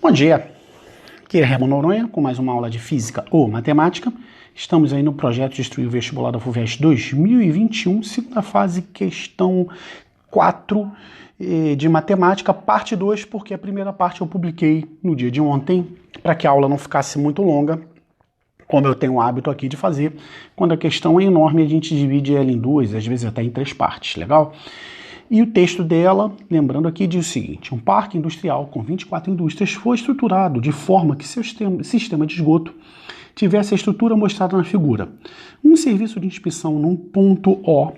Bom dia, aqui é Herman Noronha com mais uma aula de Física ou Matemática. Estamos aí no projeto de instruir o vestibular da FUVEST 2021, segunda fase, questão 4 de Matemática, parte 2, porque a primeira parte eu publiquei no dia de ontem, para que a aula não ficasse muito longa, como eu tenho o hábito aqui de fazer. Quando a questão é enorme, a gente divide ela em duas, às vezes até em 3 partes, legal? E o texto dela, lembrando aqui, diz o seguinte: um parque industrial com 24 indústrias foi estruturado de forma que seu sistema de esgoto tivesse a estrutura mostrada na figura. Um serviço de inspeção num ponto O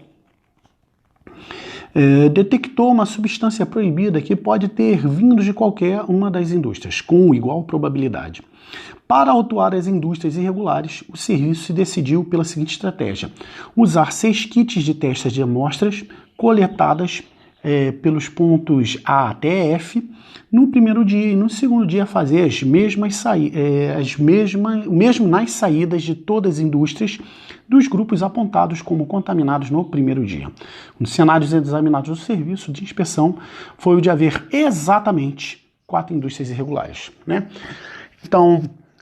detectou uma substância proibida que pode ter vindo de qualquer uma das indústrias, com igual probabilidade. Para autuar as indústrias irregulares, o serviço se decidiu pela seguinte estratégia: usar 6 kits de testes de amostras coletadas pelos pontos A até F no primeiro dia e no segundo dia fazer o mesmo nas saídas de todas as indústrias dos grupos apontados como contaminados no primeiro dia. Um dos cenários examinados do serviço de inspeção foi o de haver exatamente 4 indústrias irregulares, né? Então,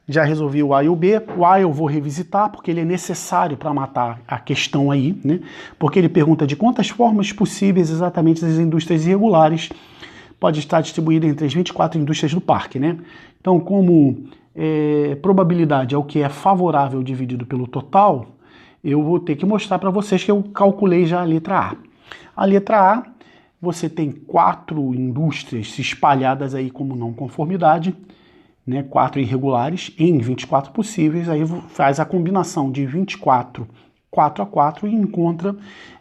já resolvi o A e o B. O A eu vou revisitar porque ele é necessário para matar a questão aí, né? Porque ele pergunta de quantas formas possíveis exatamente as indústrias irregulares pode estar distribuída entre as 24 indústrias do parque, né? Então, como probabilidade é o que é favorável dividido pelo total, eu vou ter que mostrar para vocês que eu calculei já a letra A. A letra A, você tem 4 indústrias se espalhadas aí como não conformidade, né, 4 irregulares em 24 possíveis, aí faz a combinação de 24, 4 a 4 e encontra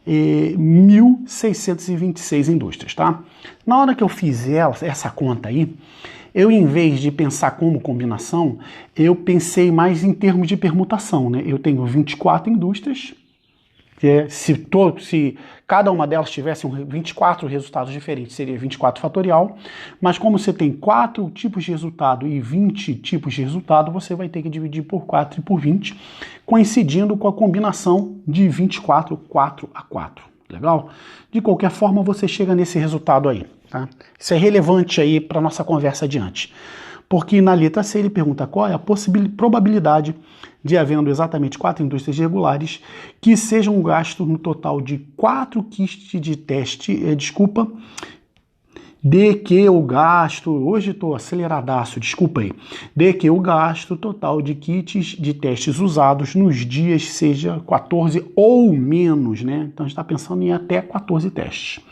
1.626 indústrias, tá? Na hora que eu fiz essa conta aí, eu, em vez de pensar como combinação, eu pensei mais em termos de permutação, né? Eu tenho 24 indústrias, se cada uma delas tivesse 24 resultados diferentes, seria 24 fatorial, mas como você tem 4 tipos de resultado e 20 tipos de resultado, você vai ter que dividir por 4 e por 20, coincidindo com a combinação de 24, 4 a 4, legal? De qualquer forma, você chega nesse resultado aí, tá? Isso é relevante aí para a nossa conversa adiante. Porque na letra C ele pergunta qual é a probabilidade de havendo exatamente 4 indústrias regulares que sejam gastos no total de 4 kits de teste, de que eu gasto, hoje estou aceleradaço, desculpa aí, de que o gasto total de kits de testes usados nos dias seja 14 ou menos, né? Então a gente está pensando em até 14 testes.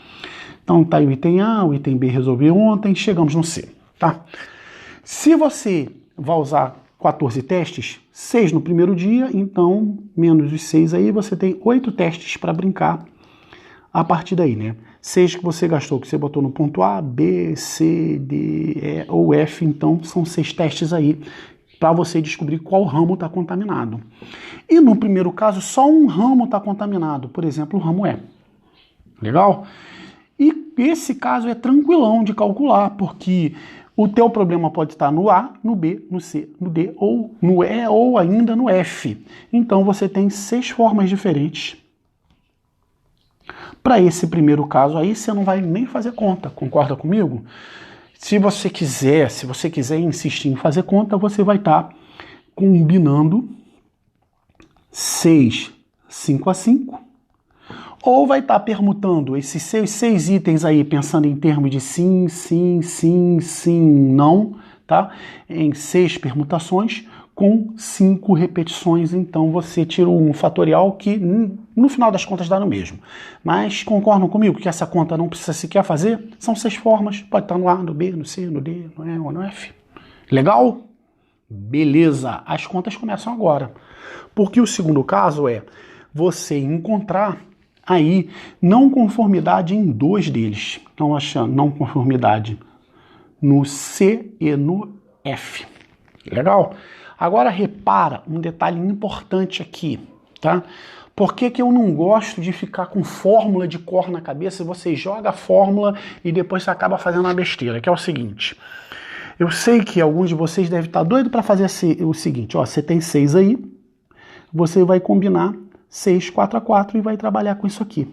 Então tá aí o item A, o item B resolveu ontem, chegamos no C, tá? Se você vai usar 14 testes, 6 no primeiro dia, então menos os 6 aí, você tem 8 testes para brincar a partir daí, né? 6 que você gastou, que você botou no ponto A, B, C, D, E ou F, então são 6 testes aí para você descobrir qual ramo está contaminado. E no primeiro caso, só um ramo está contaminado, por exemplo, o ramo E. Legal? E esse caso é tranquilão de calcular, porque o teu problema pode estar no A, no B, no C, no D, ou no E, ou ainda no F. Então você tem 6 formas diferentes. Para esse primeiro caso aí, você não vai nem fazer conta, concorda comigo? Se você quiser insistir em fazer conta, você vai estar combinando 6, 5 a 5, ou vai estar permutando esses 6 itens aí, pensando em termos de sim, sim, sim, sim, não, tá? Em 6 permutações com 5 repetições, então você tira um fatorial que no final das contas dá no mesmo. Mas concordam comigo que essa conta não precisa sequer fazer? São 6 formas, pode estar no A, no B, no C, no D, no E ou no F. Legal? Beleza, as contas começam agora. Porque o segundo caso é você encontrar aí não conformidade em 2 deles. Então, achando não conformidade no C e no F. Legal? Agora repara um detalhe importante aqui, tá? Por que que eu não gosto de ficar com fórmula de cor na cabeça? Você joga a fórmula e depois você acaba fazendo uma besteira, que é o seguinte. Eu sei que alguns de vocês devem estar doidos para fazer o seguinte, ó, você tem 6 aí, você vai combinar 6, 4 a 4 e vai trabalhar com isso aqui.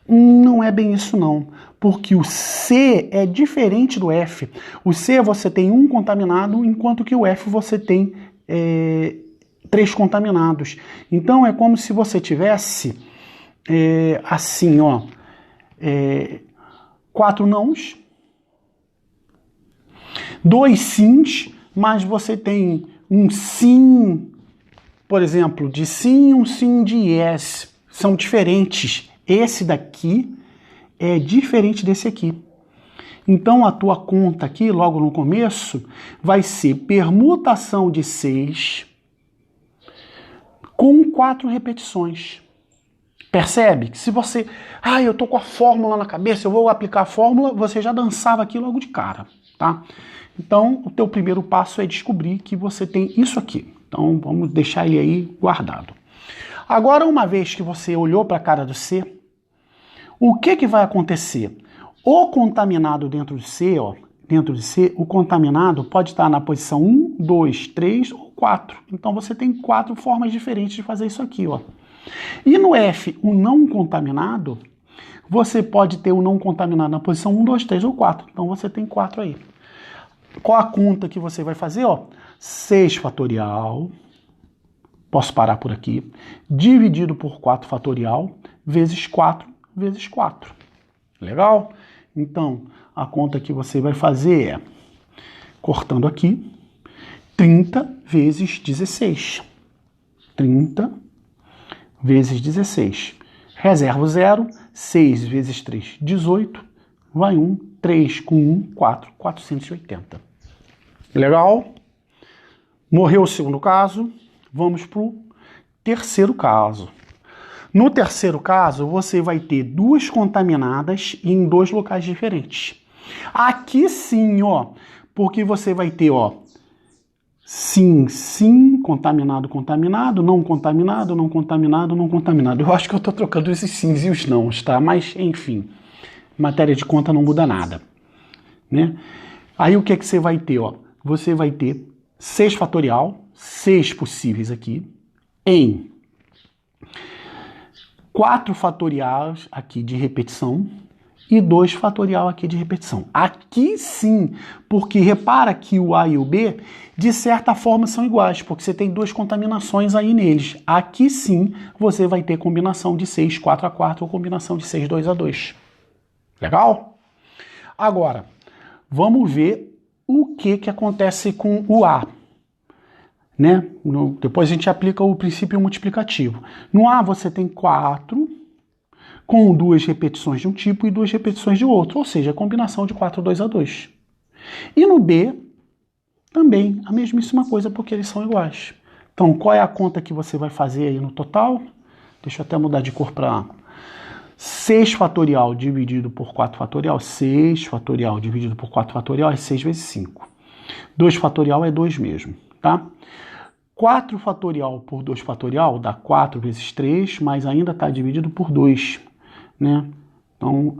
Não é bem isso não, porque o C é diferente do F. O C você tem um contaminado, enquanto que o F você tem 3 contaminados. Então é como se você tivesse assim, ó, 4 nãos, 2 sims, mas você tem um sim, por exemplo, de sim e um sim de yes. São diferentes. Esse daqui é diferente desse aqui. Então a tua conta aqui, logo no começo, vai ser permutação de 6 com 4 repetições. Percebe? Que se você... eu tô com a fórmula na cabeça, eu vou aplicar a fórmula, você já dançava aqui logo de cara, tá? Então, o teu primeiro passo é descobrir que você tem isso aqui. Então, vamos deixar ele aí guardado. Agora, uma vez que você olhou para a cara do C, o que vai acontecer? O contaminado dentro de C, o contaminado pode estar na posição 1, 2, 3 ou 4. Então, você tem 4 formas diferentes de fazer isso aqui, ó. E no F, o não contaminado, você pode ter o não contaminado na posição 1, 2, 3 ou 4. Então, você tem 4 aí. Qual a conta que você vai fazer? 6 fatorial, posso parar por aqui, dividido por 4 fatorial, vezes 4, vezes 4. Legal? Então, a conta que você vai fazer é, cortando aqui, 30 vezes 16. 30 vezes 16. Reservo 0, 6 vezes 3, 18, vai 1, 3 com 1, 4, 480. Legal? Morreu o segundo caso, vamos para o terceiro caso. No terceiro caso, você vai ter 2 contaminadas em 2 locais diferentes. Aqui sim, porque você vai ter, sim, sim, contaminado, contaminado, não contaminado, não contaminado, não contaminado. Eu acho que eu estou trocando esses sims e os nãos, tá? Mas, enfim, matéria de conta não muda nada, né? Aí o que você vai ter, Você vai ter 6 fatorial, 6 possíveis aqui, em 4 fatoriais aqui de repetição e 2 fatorial aqui de repetição. Aqui sim, porque repara que o A e o B, de certa forma, são iguais, porque você tem 2 contaminações aí neles. Aqui sim, você vai ter combinação de 6, 4 a 4 ou combinação de 6, 2 a 2. Legal? Agora, vamos ver o que acontece com o A. Né? Depois a gente aplica o princípio multiplicativo. No A você tem 4 com 2 repetições de um tipo e 2 repetições de outro, ou seja, a combinação de 4, 2 a 2. E no B também a mesmíssima coisa, porque eles são iguais. Então, qual é a conta que você vai fazer aí no total? Deixa eu até mudar de cor para 6 fatorial dividido por 4 fatorial. 6 fatorial dividido por 4 fatorial é 6 vezes 5. 2 fatorial é 2 mesmo, tá? 4 fatorial por 2 fatorial dá 4 vezes 3, mas ainda está dividido por 2, né? Então,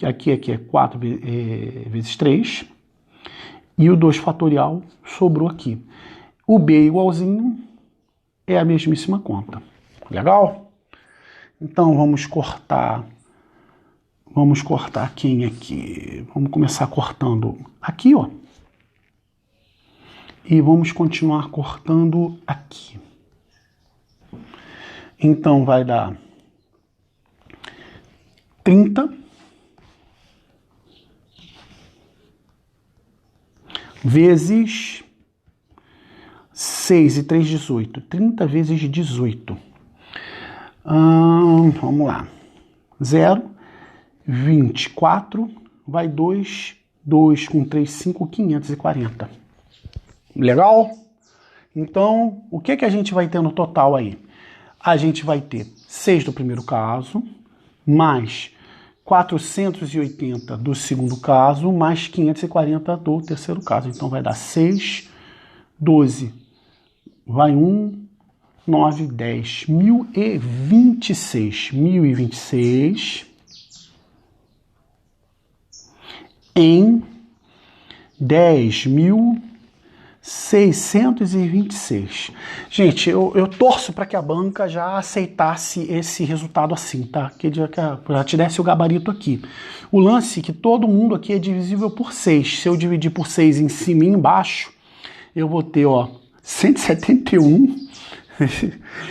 aqui é 4 vezes 3, e o 2 fatorial sobrou aqui. O B igualzinho é a mesmíssima conta. Legal? Então, vamos cortar quem aqui? Vamos começar cortando aqui, e vamos continuar cortando aqui. Então, vai dar 30 vezes 6 e 3, 18. 30 vezes 18. Vamos lá. 0, 24, vai 2, 2 com 3, 5, 540. Legal? Então, o que a gente vai ter no total aí? A gente vai ter 6 do primeiro caso, mais 480 do segundo caso, mais 540 do terceiro caso. Então, vai dar 6, 12, vai 1, 9, 10, 1026. 1026 em 10.100 626. Gente, eu torço para que a banca já aceitasse esse resultado assim, tá? Que já te desse o gabarito aqui. O lance é que todo mundo aqui é divisível por 6. Se eu dividir por 6 em cima e embaixo, eu vou ter, ó, 171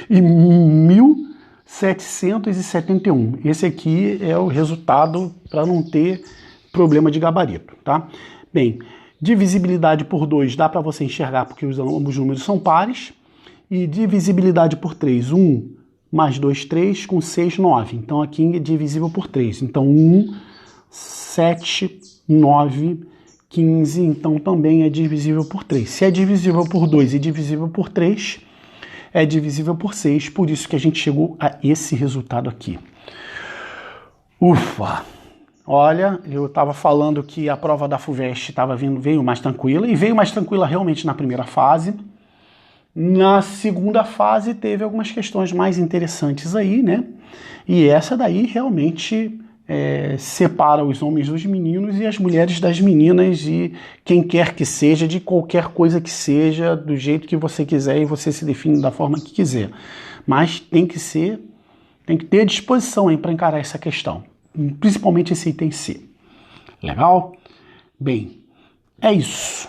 e 1771. Esse aqui é o resultado para não ter problema de gabarito, tá? Bem, divisibilidade por 2 dá para você enxergar porque ambos números são pares. E divisibilidade por 3, 1 mais 2, 3, com 6, 9. Então aqui é divisível por 3. Então 1, 7, 9, 15. Então também é divisível por 3. Se é divisível por 2 e divisível por 3, é divisível por 6. Por isso que a gente chegou a esse resultado aqui. Ufa! Olha, eu estava falando que a prova da FUVEST veio mais tranquila, e veio mais tranquila realmente na primeira fase. Na segunda fase teve algumas questões mais interessantes aí, né? E essa daí realmente separa os homens dos meninos e as mulheres das meninas, e quem quer que seja, de qualquer coisa que seja, do jeito que você quiser, e você se define da forma que quiser. Mas tem que ter disposição para encarar essa questão. Principalmente esse item C. Legal? Bem, é isso.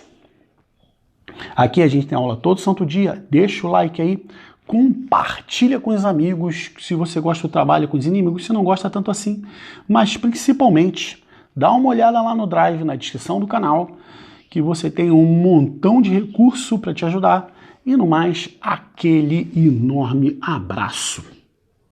Aqui a gente tem aula todo santo dia. Deixa o like aí. Compartilha com os amigos se você gosta do trabalho, com os inimigos, se não gosta tanto assim. Mas principalmente, dá uma olhada lá no Drive, na descrição do canal, que você tem um montão de recurso para te ajudar. E no mais, aquele enorme abraço.